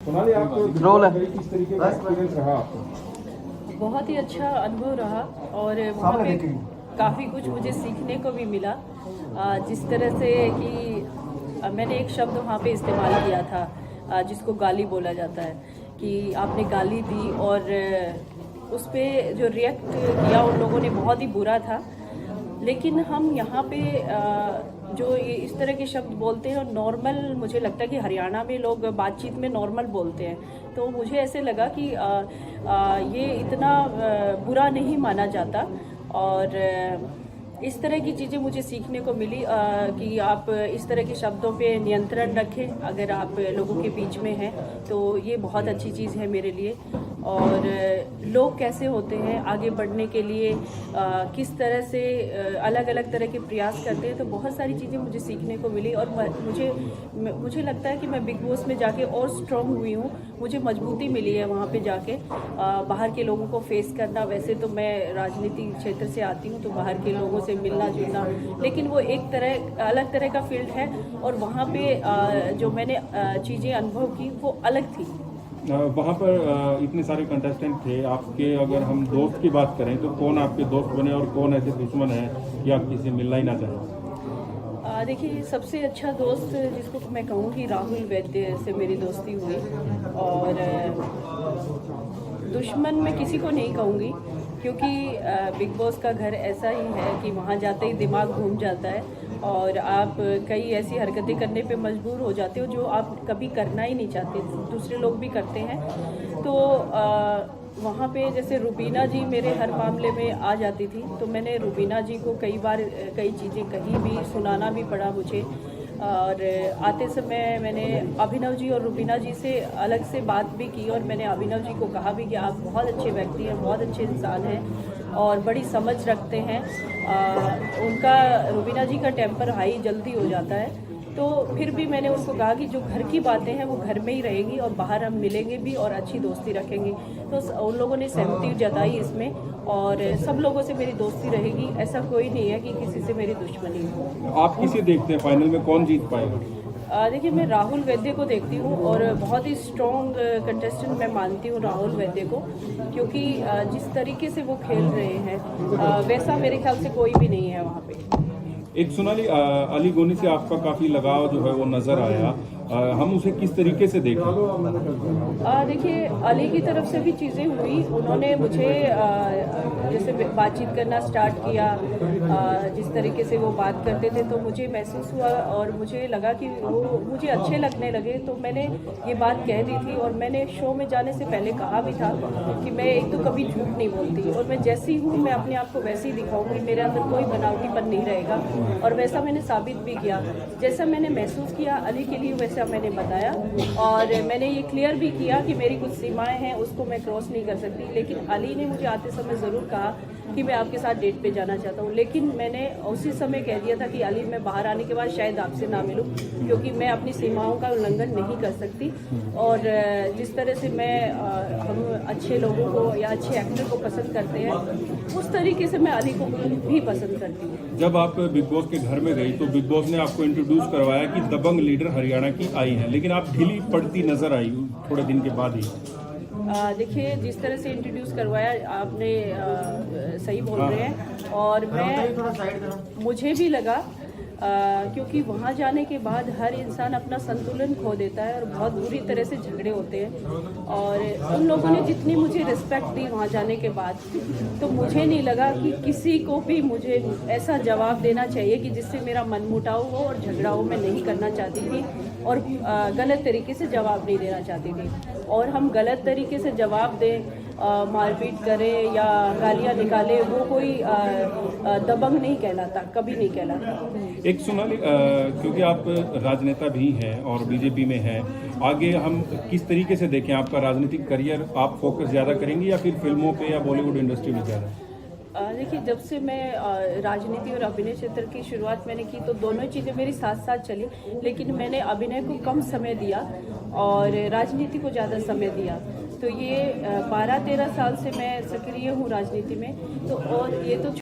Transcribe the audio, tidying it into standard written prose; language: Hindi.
सोनाली, आपको रोल है। किस तरीके का एक्सपीरियंस रहा आपको? बहुत ही अच्छा अनुभव रहा और वहाँ पे काफ़ी कुछ मुझे सीखने को भी मिला। जिस तरह से कि मैंने एक शब्द वहाँ पे इस्तेमाल किया था जिसको गाली बोला जाता है, कि आपने गाली दी और उस पर जो रिएक्ट किया उन लोगों ने बहुत ही बुरा था। लेकिन हम यहाँ पे जो ये इस तरह के शब्द बोलते हैं नॉर्मल, मुझे लगता है कि हरियाणा में लोग बातचीत में नॉर्मल बोलते हैं, तो मुझे ऐसे लगा कि ये इतना बुरा नहीं माना जाता। और इस तरह की चीज़ें मुझे सीखने को मिली कि आप इस तरह के शब्दों पे नियंत्रण रखें अगर आप लोगों के बीच में हैं, तो ये बहुत अच्छी चीज़ है मेरे लिए। और लोग कैसे होते हैं आगे बढ़ने के लिए, किस तरह से अलग अलग तरह के प्रयास करते हैं, तो बहुत सारी चीज़ें मुझे सीखने को मिली। और मुझे लगता है कि मैं बिग बॉस में जाके और स्ट्रॉन्ग हुई हूँ, मुझे मजबूती मिली है वहाँ पे जाके बाहर के लोगों को फेस करना। वैसे तो मैं राजनीति क्षेत्र से आती हूँ, तो बाहर के लोगों से मिलना जुलना, लेकिन वो एक तरह अलग तरह का फील्ड है और वहाँ पे जो मैंने चीज़ें अनुभव की वो अलग थी। वहाँ पर इतने सारे कंटेस्टेंट थे आपके, अगर हम दोस्त की बात करें तो कौन आपके दोस्त बने और कौन ऐसे दुश्मन है कि आप किसी मिलना ही ना चाहें? देखिए, सबसे अच्छा दोस्त जिसको मैं कहूँगी राहुल वैद्य से मेरी दोस्ती हुई। और दुश्मन मैं किसी को नहीं कहूँगी, क्योंकि बिग बॉस का घर ऐसा ही है कि वहाँ जाते ही दिमाग घूम जाता है और आप कई ऐसी हरकतें करने पे मजबूर हो जाते हो जो आप कभी करना ही नहीं चाहते, दूसरे लोग भी करते हैं। तो वहाँ पे जैसे रुबीना जी मेरे हर मामले में आ जाती थी, तो मैंने रुबीना जी को कई बार कई चीज़ें कही भी, सुनाना भी पड़ा मुझे। और आते समय मैंने अभिनव जी और रुबीना जी से अलग से बात भी की और मैंने अभिनव जी को कहा भी कि आप बहुत अच्छे व्यक्ति हैं, बहुत अच्छे इंसान हैं और बड़ी समझ रखते हैं। उनका, रुबीना जी का टेम्पर हाई जल्दी हो जाता है, तो फिर भी मैंने उनको कहा कि जो घर की बातें हैं वो घर में ही रहेंगी और बाहर हम मिलेंगे भी और अच्छी दोस्ती रखेंगे। तो उन लोगों ने सहमति जताई इसमें और सब लोगों से मेरी दोस्ती रहेगी। ऐसा कोई नहीं है कि किसी से मेरी दुश्मनी हो। आप किसे देखते हैं फाइनल में, कौन जीत पाएगा? देखिए, मैं राहुल वैद्य को देखती हूँ और बहुत ही स्ट्रॉन्ग कंटेस्टेंट मैं मानती हूँ राहुल वैद्य को, क्योंकि जिस तरीके से वो खेल रहे हैं वैसा मेरे ख्याल से कोई भी नहीं है वहाँ पे। एक सोनाली, अली गोनी से आपका काफ़ी लगाव जो है वो नज़र आया, हम उसे किस तरीके से देखें? देखिए, अली की तरफ से भी चीज़ें हुई, उन्होंने मुझे जैसे बातचीत करना स्टार्ट किया, जिस तरीके से वो बात करते थे तो मुझे महसूस हुआ और मुझे लगा कि वो मुझे अच्छे लगने लगे। तो मैंने ये बात कह दी थी और मैंने शो में जाने से पहले कहा भी था कि मैं एक तो कभी झूठ नहीं बोलती और मैं जैसी हूँ मैं अपने आप को वैसे ही दिखाऊंगी, मेरे अंदर कोई बनावटीपन नहीं रहेगा और वैसा मैंने साबित भी किया। जैसा मैंने महसूस किया अली के लिए वैसा मैंने बताया और मैंने ये क्लियर भी किया कि मेरी कुछ सीमाएं हैं, उसको मैं क्रॉस नहीं कर सकती। लेकिन अली ने मुझे आते समय ज़रूर कहा कि मैं आपके साथ डेट पे जाना चाहता हूँ, लेकिन मैंने उसी समय कह दिया था कि अली, मैं बाहर आने के बाद शायद आपसे ना मिलूं, क्योंकि मैं अपनी सीमाओं का उल्लंघन नहीं कर सकती। और जिस तरह से हम अच्छे लोगों को या अच्छे एक्टर को पसंद करते हैं, उस तरीके से मैं अली को भी पसंद करती हूँ। जब आप बिग बॉस के घर में गई तो बिग बॉस ने आपको इंट्रोड्यूस करवाया कि दबंग लीडर हरियाणा की आई है, लेकिन आप ढीली पड़ती नजर आई थोड़े दिन के बाद ही। देखिए, जिस तरह से इंट्रोड्यूस करवाया आपने, सही बोल रहे हैं और मुझे भी लगा क्योंकि वहाँ जाने के बाद हर इंसान अपना संतुलन खो देता है और बहुत बुरी तरह से झगड़े होते हैं। और उन लोगों ने जितनी मुझे रिस्पेक्ट दी वहाँ जाने के बाद, तो मुझे नहीं लगा कि किसी को भी मुझे ऐसा जवाब देना चाहिए कि जिससे मेरा मनमुटाव हो और झगड़ा हो। मैं नहीं करना चाहती थी और गलत तरीके से जवाब नहीं देना चाहती थी। और हम गलत तरीके से जवाब दें, मारपीट करें या गालियाँ निकालें, वो कोई दबंग नहीं कहलाता, कभी नहीं कहलाता। एक सोनाली, क्योंकि आप राजनेता भी हैं और बीजेपी में हैं, आगे हम किस तरीके से देखें आपका राजनीतिक करियर? आप फोकस ज़्यादा करेंगे या फिर फिल्मों पे या बॉलीवुड इंडस्ट्री में ज़्यादा? देखिए, जब से मैं राजनीति और अभिनय क्षेत्र की शुरुआत मैंने की तो दोनों चीज़ें मेरी साथ साथ चली, लेकिन मैंने अभिनय को कम समय दिया और राजनीति को ज़्यादा समय दिया। तो ये 12-13 साल से मैं सक्रिय हूँ राजनीति में। तो और ये तो